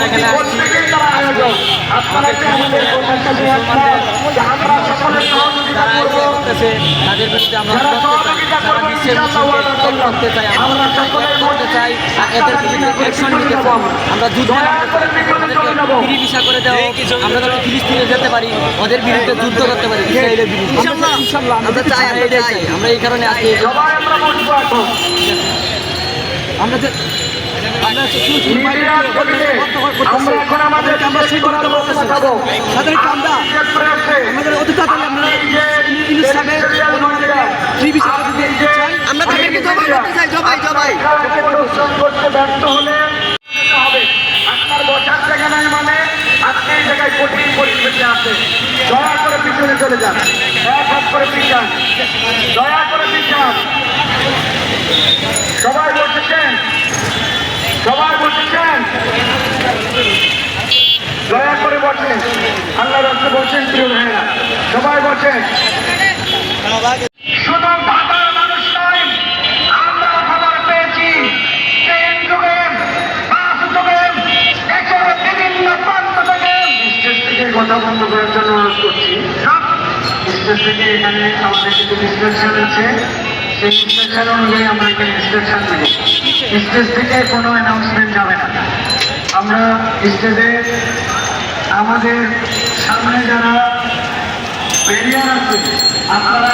এখানে আসছি করতেছে তাদের বিরুদ্ধে আমরা সারা বিশ্বের মুসলিমকে এক করতে চাই, আমরা এক করতে চাই, এদের বিরুদ্ধে অ্যাকশন নিতে চাই। আমরা যুদ্ধে আমাদেরকে ফ্রি ভিসা করে দেওয়া, আমরা যাতে ফিলিস্তিনে যেতে পারি, ওদের বিরুদ্ধে যুদ্ধ করতে পারি ইসরায়েলের বিরুদ্ধে। আমরা চাই, আমরা এই কারণে আজকে আমরা যে আমাদের অধিকার আমরা তাদেরকে জবাই করতে চাই, জবাই ব্যর্থ হলে আপনার বসার জায়গা নাই, মানে আজকে এই জায়গায় কঠিন পরিস্থিতি আছে। দয়া করে পিছনে চলে যান, এক হাত করে পিছান, দয়া করে পিছান। সবাই বসেছেন, সবাই বসেছেন, দয়া করে বসেন, আল্লাহ রাস্তা বসেন, প্রিয় ভাইয়েরা সবাই বসেন। শুধু ঢাকার মানুষ নয়, আমরা খবর পেয়েছি ট্রেন যোগে, বাস যোগে, দেশের বিভিন্ন প্রান্ত থেকে। স্টেজ থেকে কথা বন্ধ করার জন্য অনুরোধ করছি। স্টেজ থেকে এখানে আমাদের কিছু ইনস্ট্রাকশন আছে, সেই ইনস্ট্রাকশন অনুযায়ী আমরা এখানে ইনস্ট্রাকশন দেব। স্টেজ থেকে কোনো অ্যানাউন্সমেন্ট যাবে না। আমরা স্টেজে আমাদের সামনে যারা ব্যারিয়ার আছে আপনারা